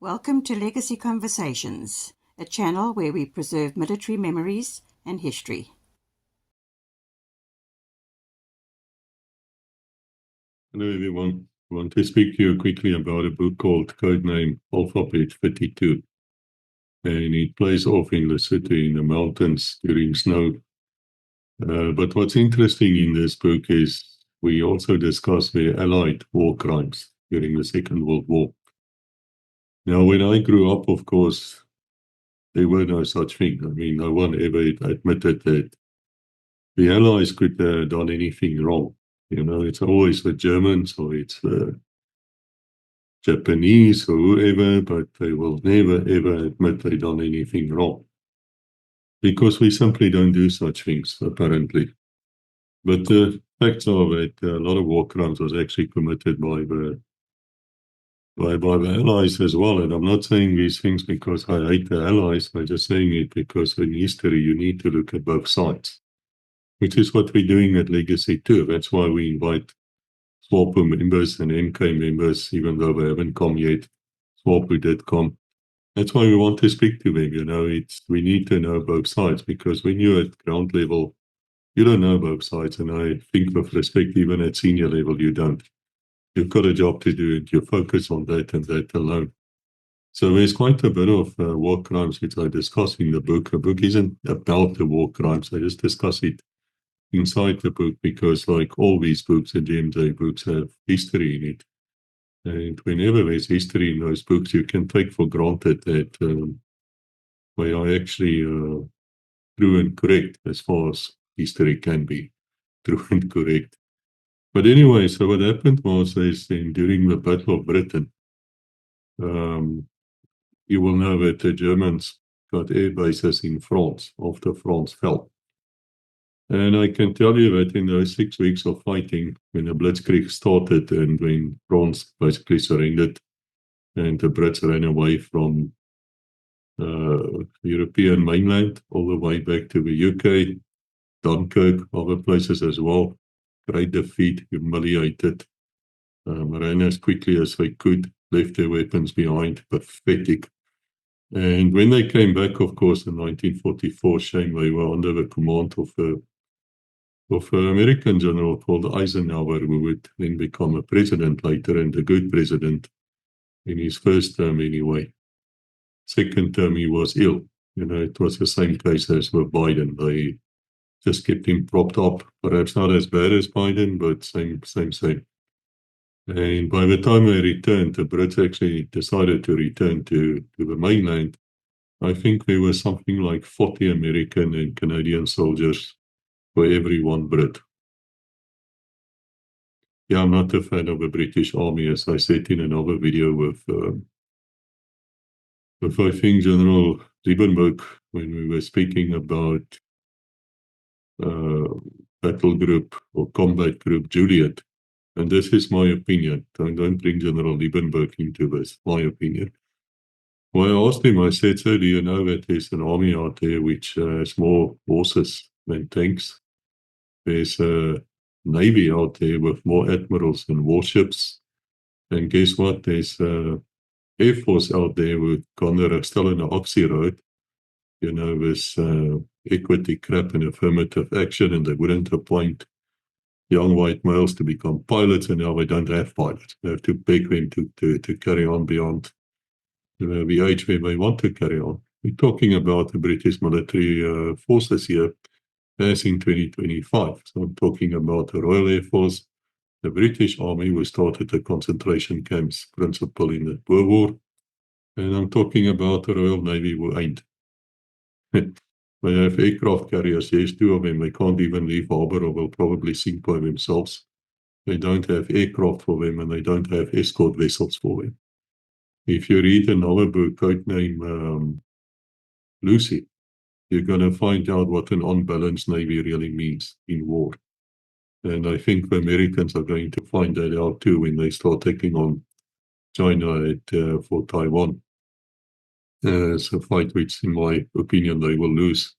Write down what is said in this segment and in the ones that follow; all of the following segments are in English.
Welcome to Legacy Conversations, a channel where we preserve military memories and history. Hello everyone. I want to speak to you quickly about a book called Codename Alphabet 32. And it plays off in Lesotho in the mountains during snow. But what's interesting in this book is we also discuss the Allied war crimes during the Second World War. Now, when I grew up, of course, there were no such thing. I mean, no one ever admitted that the Allies could have done anything wrong. You know, it's always the Germans or it's the Japanese or whoever, but they will never ever admit they done anything wrong. Because we simply don't do such things, apparently. But the facts are that a lot of war crimes was actually committed by the Allies as well. And I'm not saying these things because I hate the Allies. I'm just saying it because in history you need to look at both sides, which is what we're doing at Legacy too. That's why we invite SWAPO members and MK members, even though they haven't come yet. SWAPO did come. That's why we want to speak to them. You know, we need to know both sides, because when you're at ground level, you don't know both sides. And I think with respect, even at senior level, you don't. You've got a job to do and you focus on that and that alone. So there's quite a bit of war crimes which I discuss in the book. The book isn't about the war crimes. I just discuss it inside the book because, like all these books, the GMJ books have history in it. And whenever there's history in those books, you can take for granted that they are actually true and correct as far as history can be true and correct. But anyway, so what happened was during the Battle of Britain, you will know that the Germans got air bases in France after France fell. And I can tell you that in those 6 weeks of fighting, when the Blitzkrieg started and when France basically surrendered and the Brits ran away from the European mainland all the way back to the UK, Dunkirk, other places as well, great defeat, humiliated, ran as quickly as they could, left their weapons behind, pathetic. And when they came back, of course, in 1944, shame, they were under the command of an American general called Eisenhower, who would then become a president later, and a good president in his first term anyway. Second term, he was ill. You know, it was the same case as with Biden. They just kept him propped up, perhaps not as bad as Biden, but same. And by the time they returned, the Brits actually decided to return to the mainland. I think there was something like 40 American and Canadian soldiers for every one Brit. Yeah, I'm not a fan of the British Army, as I said in another video with I think General Liebenberg, when we were speaking about battle group or combat group Juliet. And this is my opinion. Don't bring General Liebenberg into this, my opinion. Well, I asked him, I said, so do you know that there's an army out there which has more horses than tanks? There's a navy out there with more admirals and warships. And guess what? There's Air Force out there with Connor still in the Oxy Road, you know, with equity crap and affirmative action, and they wouldn't appoint young white males to become pilots, and now they don't have pilots. They have to beg them to carry on beyond the age where they want to carry on. We're talking about the British military forces here as in 2025. So I'm talking about the Royal Air Force, the British Army, who started the concentration camps principle in the Boer War. And I'm talking about the Royal Navy, who ain't. They have aircraft carriers. There's 2 of them. They can't even leave harbor or will probably sink by themselves. They don't have aircraft for them, and they don't have escort vessels for them. If you read another book, codename Lucy, you're going to find out what an unbalanced navy really means in war. And I think the Americans are going to find that out too when they start taking on China for Taiwan. It's a fight which, in my opinion, they will lose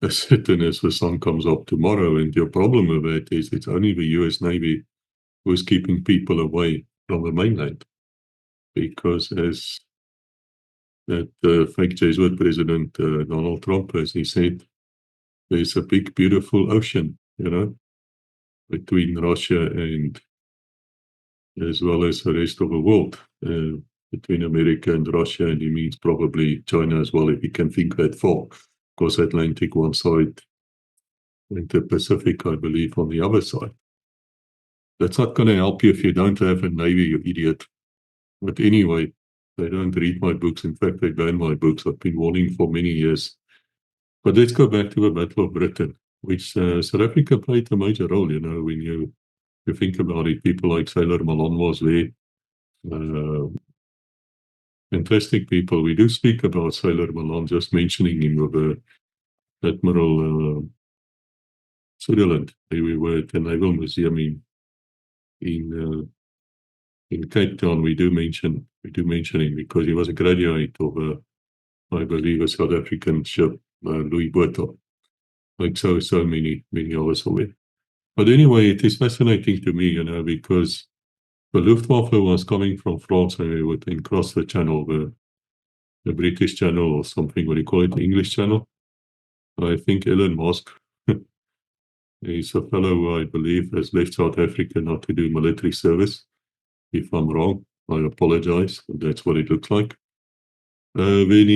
as soon as the sun comes up tomorrow. And your problem with that is it's only the US Navy who's keeping people away from the mainland. Because as that fake Jesuit President Donald Trump, as he said, there's a big, beautiful ocean, between Russia and as well as the rest of the world, between America and Russia, and he means probably China as well, if you can think that far. Because Atlantic one side and the Pacific, I believe, on the other side. That's not going to help you if you don't have a navy, you idiot. But anyway, they don't read my books. In fact, they ban my books. I've been warning for many years. But let's go back to the Battle of Britain, which South Africa played a major role, when you think about it. People like Sailor Malone was there. Fantastic people. We do speak about Sailor Malone, just mentioning him with Admiral Sutherland. We were at the Naval Museum in Cape Town. We do mention him because he was a graduate of, I believe, a South African ship, Louis Vuitton. Like so many of us away. But anyway, it is fascinating to me, because the Luftwaffe was coming from France and we would then cross the channel, the British channel or something, what do you call it, the English channel. I think Elon Musk is a fellow who I believe has left South Africa not to do military service. If I'm wrong, I apologize. That's what it looks like. When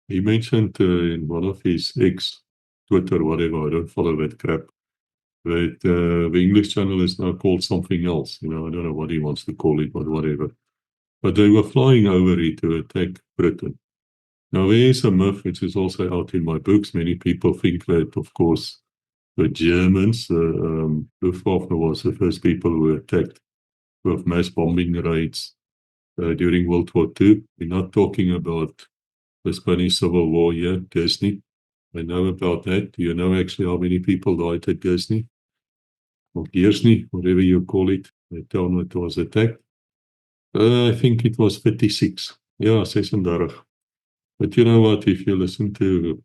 he mentioned in one of his Twitter, whatever, I don't follow that crap, that the English channel is now called something else. I don't know what he wants to call it, but whatever. But they were flying over it to attack Britain. Now, there is a myth, which is also out in my books. Many people think that, of course, the Germans, Luftwaffe was the first people who attacked with mass bombing raids during World War II. We're not talking about the Spanish Civil War here, Guernsey. I know about that. Do you know actually how many people died at Guernsey? Or Guernsey, whatever you call it. The town that was attacked. I think it was 56. Yeah, 36. But you know what? If you listen to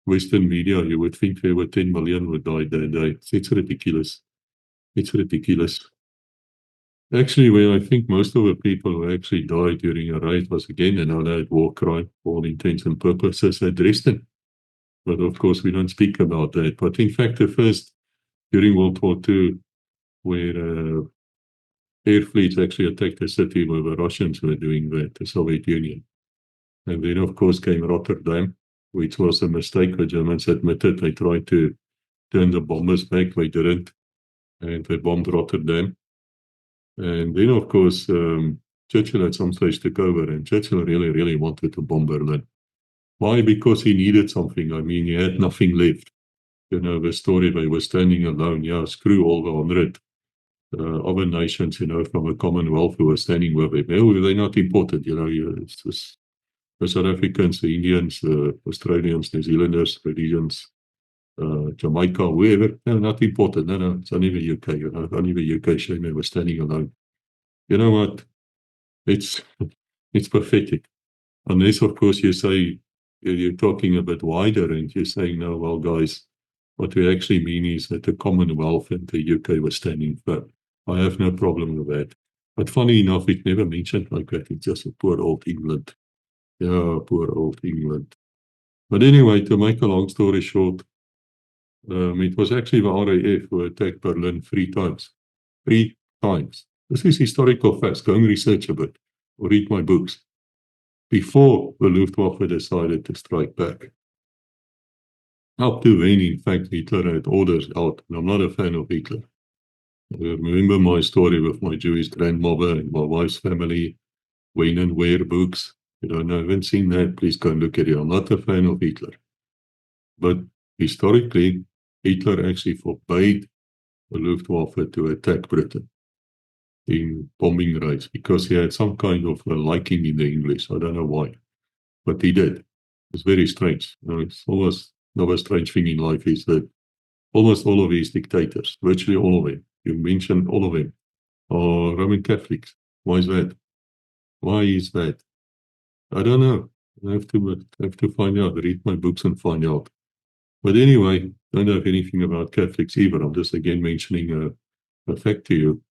Western media, you would think there were 10 million who died that day. It's ridiculous. It's ridiculous. Actually, where I think most of the people who actually died during a raid was again an allied war crime for all intents and purposes at Dresden. But of course, we don't speak about that. But in fact, the first, during World War II, where air fleets actually attacked the city where the Russians were doing that, the Soviet Union. And then, of course, came Rotterdam, which was a mistake. The Germans admitted they tried to turn the bombers back. They didn't. And they bombed Rotterdam. And then, of course, Churchill at some stage took over, and Churchill really, really wanted to bomb Berlin. Why? Because he needed something. I mean, he had nothing left. The story, they were standing alone. Yeah, screw all the 100 other nations, from a Commonwealth who were standing with him. They're not important, it's just the South Africans, the Indians, the Australians, New Zealanders, Rhodesians, Jamaica, wherever. No, not important. No, it's only the UK, only the UK shame they were standing alone. You know what? It's pathetic. Unless, of course, you say you're talking a bit wider and you're saying, no, well, guys, what we actually mean is that the Commonwealth and the UK were standing firm. I have no problem with that. But funny enough, it's never mentioned like that. It's just a poor old England. Yeah, poor old England. But anyway, to make a long story short, it was actually the RAF who attacked Berlin 3 times. 3 times. This is historical facts. Go and research a bit or read my books. Before the Luftwaffe decided to strike back. Up to then, in fact, Hitler had orders out, and I'm not a fan of Hitler. Remember my story with my Jewish grandmother and my wife's family, when and where books. You don't know, haven't seen that, please go and look at it. I'm not a fan of Hitler. But historically, Hitler actually forbade the Luftwaffe to attack Britain in bombing raids because he had some kind of a liking in the English. I don't know why, but he did. It's very strange. It's almost another strange thing in life is that almost all of these dictators, virtually all of them, you mentioned all of them, are Roman Catholics. Why is that? Why is that? I don't know. I have to find out. Read my books and find out. But anyway, I don't have anything about Catholics either. I'm just again mentioning a fact to you.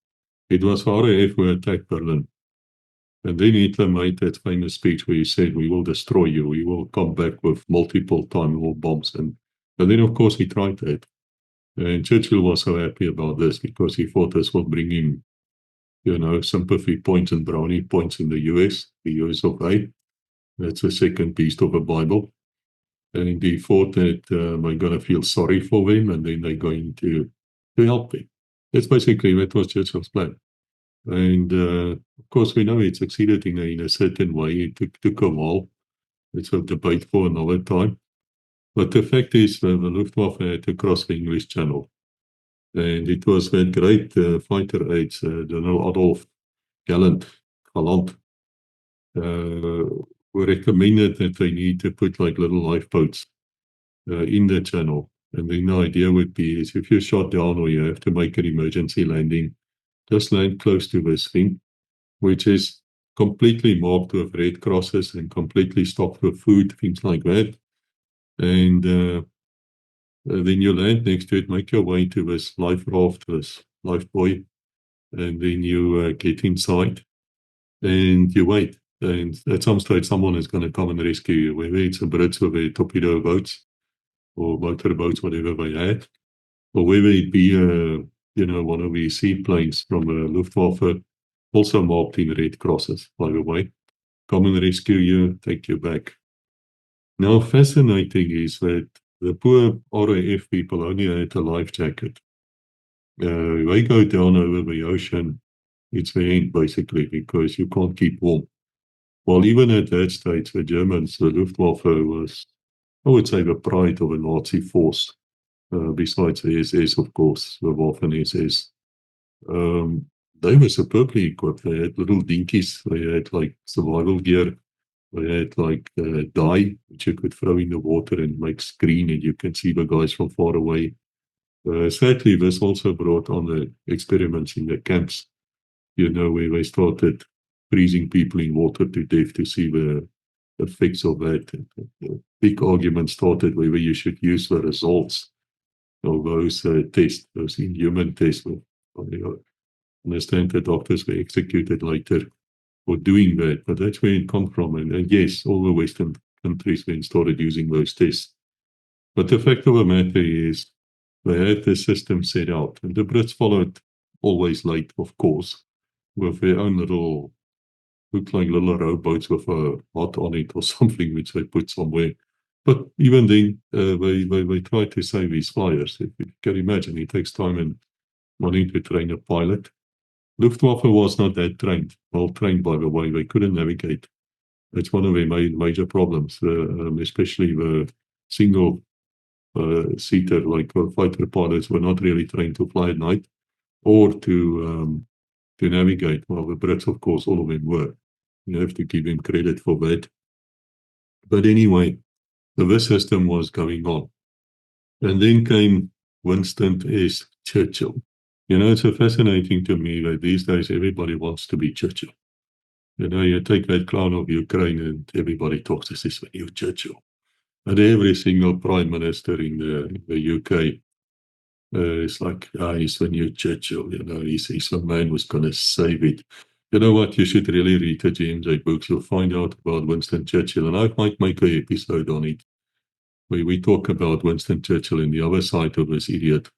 It was RAF who attacked Berlin. And then Hitler made that famous speech where he said, "We will destroy you. We will come back with multiple time war bombs." And then, of course, he tried that. And Churchill was so happy about this because he thought this will bring him, sympathy points and brownie points in the US of A. That's the second beast of the Bible. And he thought that we're going to feel sorry for them and then they're going to help them. That was Churchill's plan. And of course, we know it succeeded in a certain way. It took a while. It's a debate for another time. But the fact is, the Luftwaffe had to cross the English Channel. And it was that great fighter aides, General Adolf Gallant, who recommended that they need to put like little lifeboats in the channel. And then the idea would be is if you're shot down or you have to make an emergency landing, just land close to this thing, which is completely marked with red crosses and completely stocked with food, things like that. And then you land next to it, make your way to this life raft, this life buoy, and then you get inside and you wait. And at some stage, someone is going to come and rescue you, whether it's the Brits with their torpedo boats or motor boats, whatever they had, or whether it be one of these seaplanes from the Luftwaffe, also marked in red crosses, by the way, come and rescue you, take you back. Now, fascinating is that the poor RAF people only had a life jacket. They go down over the ocean. It's the end, basically, because you can't keep warm. Well, even at that stage, the Germans, the Luftwaffe was, I would say, the pride of a Nazi force, besides the SS, of course, the Waffen SS. They were superbly equipped. They had little dinkies. They had like survival gear. They had like dye, which you could throw in the water and make screen, and you can see the guys from far away. Sadly, this also brought on the experiments in the camps, where they started freezing people in water to death to see the effects of that. The big argument started whether you should use the results of those tests, those inhuman tests. I understand the doctors were executed later for doing that, but that's where it comes from. And yes, all the Western countries then started using those tests. But the fact of the matter is, they had the system set out, and the Brits followed always late, of course, with their own little, looked like little rowboats with a hot on it or something, which they put somewhere. But even then, they tried to save these flyers. If you can imagine, it takes time and money to train a pilot. Luftwaffe was not that trained, well trained, by the way. They couldn't navigate. That's one of their major problems, especially the single seater, like fighter pilots, were not really trained to fly at night or to navigate. Well, the Brits, of course, all of them were. You have to give them credit for that. But anyway, this system was going on. And then came Winston S. Churchill. It's so fascinating to me that these days everybody wants to be Churchill. You take that clown of Ukraine and everybody talks, this is the new Churchill. And every single prime minister in the UK is like, he's the new Churchill. He's the man who's going to save it. You know what? You should really read the J&J books. You'll find out about Winston Churchill. And I might make an episode on it where we talk about Winston Churchill and the other side of this idiot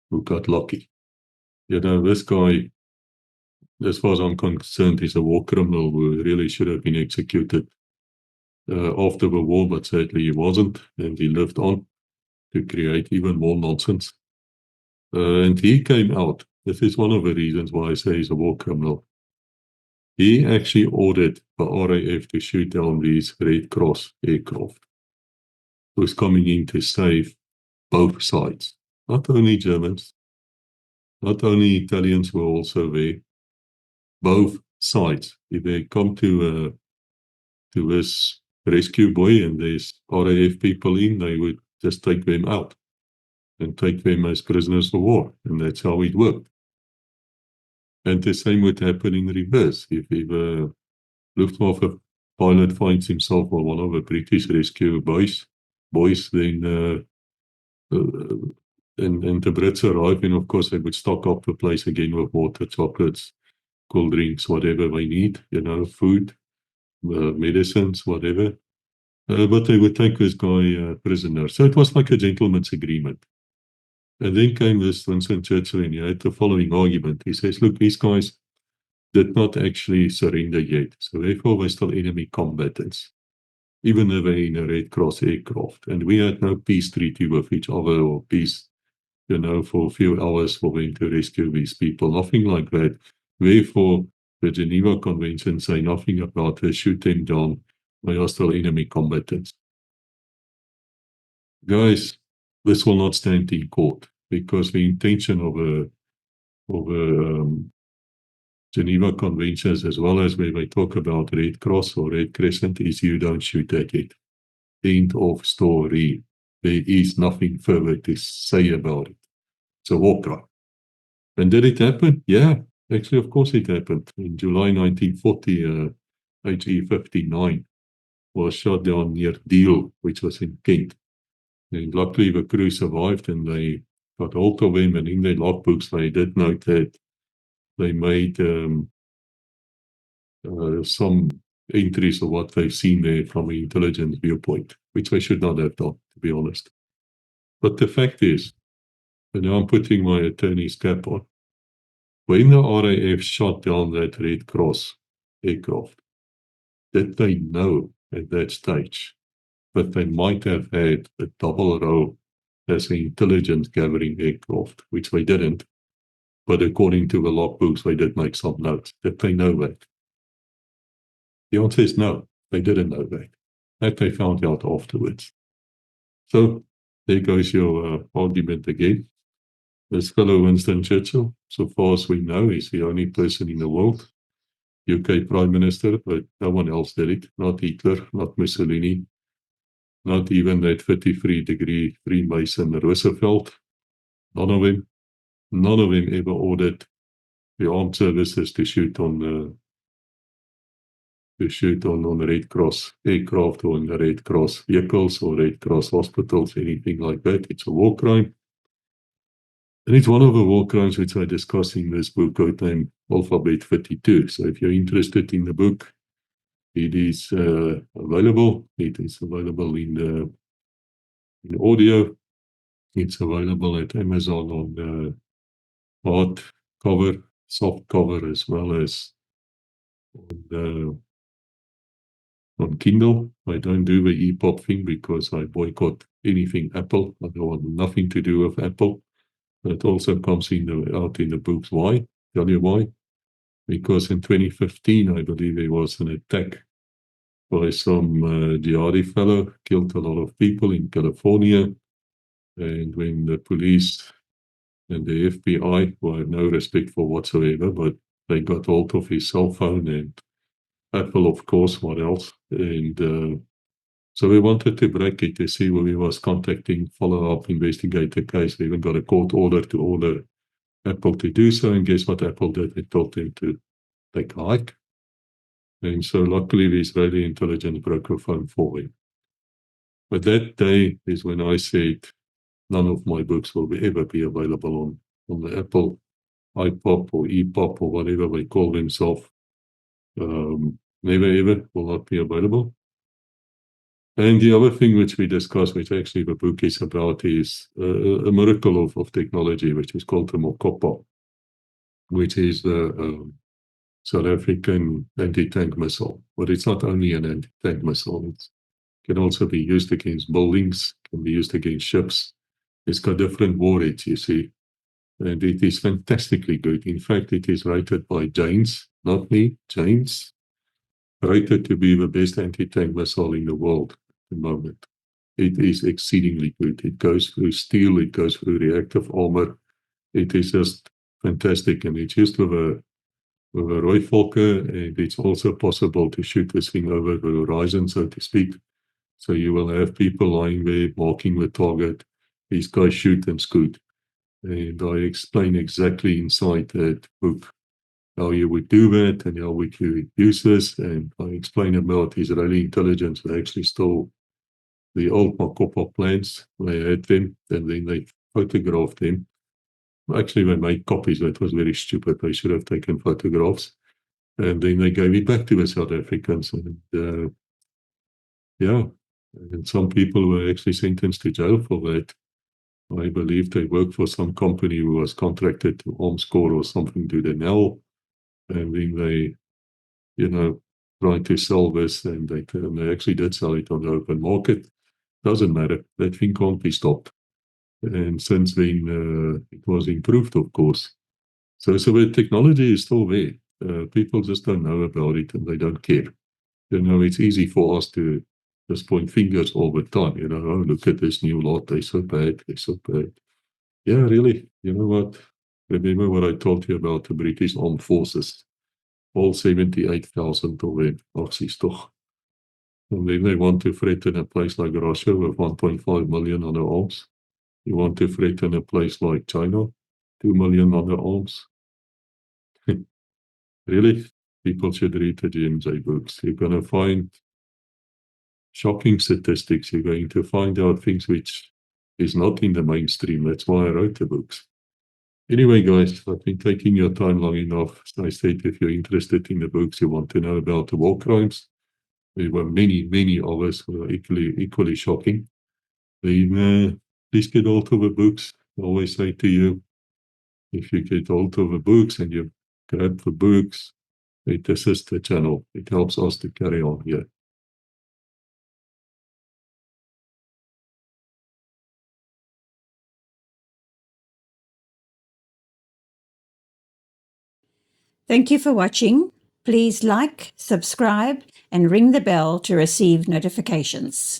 who got lucky. This guy, as far as I'm concerned, is a war criminal who really should have been executed after the war, but sadly he wasn't, and he lived on to create even more nonsense. And he came out. This is one of the reasons why I say he's a war criminal. He actually ordered the RAF to shoot down these Red Cross aircraft, who's coming in to save both sides. Not only Germans, not only Italians who are also there, both sides. If they come to this rescue buoy and there's RAF people in, they would just take them out and take them as prisoners of war. And that's how it worked. And the same would happen in reverse. If a Luftwaffe pilot finds himself on one of the British rescue boys, then and the Brits arrive, and of course they would stock up the place again with water, chocolates, cold drinks, whatever they need, food, medicines, whatever. But they would take this guy prisoner. So it was like a gentleman's agreement. And then came this Winston Churchill, and he had the following argument. He says, look, these guys did not actually surrender yet. So therefore, they're still enemy combatants, even though they're in a Red Cross aircraft. And we had no peace treaty with each other or peace, for a few hours for them to rescue these people. Nothing like that. Therefore, the Geneva Convention say nothing about shoot them down. They are still enemy combatants. Guys, this will not stand in court because the intention of a Geneva Conventions, as well as where they talk about Red Cross or Red Crescent, is you don't shoot at it. End of story. There is nothing further to say about it. It's a war crime. And did it happen? Yeah, actually, of course it happened. In July 1940, HE-59 was shot down near Deal, which was in Kent. And luckily the crew survived and they got hold of them, and in their logbooks they did note that they made some entries of what they've seen there from an intelligence viewpoint, which they should not have done, to be honest. But the fact is, and now I'm putting my attorney's cap on, when the RAF shot down that Red Cross aircraft, did they know at that stage that they might have had a double row as an intelligence gathering aircraft, which they didn't, but according to the logbooks, they did make some notes. Did they know that? The answer is no, they didn't know that. That they found out afterwards. So there goes your argument again. This fellow Winston Churchill, so far as we know, is the only person in the world, UK Prime Minister, but no one else did it. Not Hitler, not Mussolini, not even that 53-degree Freemason Roosevelt. None of them ever ordered the armed services to shoot on Red Cross aircraft or on the Red Cross vehicles or Red Cross hospitals, anything like that. It's a war crime. And it's one of the war crimes which I discuss in this book named Alphabet 52. So if you're interested in the book, it is available. It is available in audio. It's available at Amazon on hard cover, soft cover, as well as on Kindle. I don't do the EPUB thing because I boycott anything Apple. I don't want nothing to do with Apple. It also comes out in the books. Why? Tell you why. Because in 2015, I believe there was an attack by some jihadi fellow, killed a lot of people in California. And when the police and the FBI, who I have no respect for whatsoever, but they got hold of his cell phone and Apple, of course, what else? And so we wanted to break it to see where we was contacting, follow up, investigate the case. We even got a court order to order Apple to do so. And guess what Apple did? They told them to take a hike. And so luckily the Israeli intelligence broke a phone for him. But that day is when I said none of my books will ever be available on the Apple iPop or EPUB or whatever they call themselves. Never ever will not be available. And the other thing which we discussed, which actually the book is about, is a miracle of technology, which is called the Mokopa, which is the South African anti-tank missile. But it's not only an anti-tank missile. It can also be used against buildings, can be used against ships. It's got different warheads, you see. And it is fantastically good. In fact, it is rated by Janes, not me, Janes, rated to be the best anti-tank missile in the world at the moment. It is exceedingly good. It goes through steel, it goes through reactive armor. It is just fantastic. And it's used with a Rooivalke, and it's also possible to shoot this thing over the horizon, so to speak. So you will have people lying there marking the target. These guys shoot and scoot. And I explain exactly inside that book how you would do that and how would you use this. And I explain about Israeli intelligence. They actually stole the old Makopa plans. They had them, and then they photographed them. Actually, they made copies. That was very stupid. They should have taken photographs. And then they gave it back to the South Africans. And yeah, and some people were actually sentenced to jail for that. I believe they worked for some company who was contracted to Omscore or something to the Nel. And then they, tried to sell this, and they actually did sell it on the open market. Doesn't matter. That thing can't be stopped. And since then, it was improved, of course. So the technology is still there. People just don't know about it, and they don't care. It's easy for us to just point fingers all the time. Oh, look at this new lot. They're so bad. They're so bad. Yeah, really. You know what? Remember what I told you about the British Armed Forces? All 78,000 of them. Acties, toch? And then they want to threaten a place like Russia with 1.5 million on their arms. You want to threaten a place like China, 2 million on their arms. Really? People should read the GMJ books. You're going to find shocking statistics. You're going to find out things which is not in the mainstream. That's why I wrote the books. Anyway, guys, I've been taking your time long enough. As I said, if you're interested in the books, you want to know about the war crimes, there were many, many others who are equally shocking. Then please get hold of the books. I always say to you, if you get hold of the books and you grab the books, it assists the channel. It helps us to carry on here. Thank you for watching. Please like, subscribe, and ring the bell to receive notifications.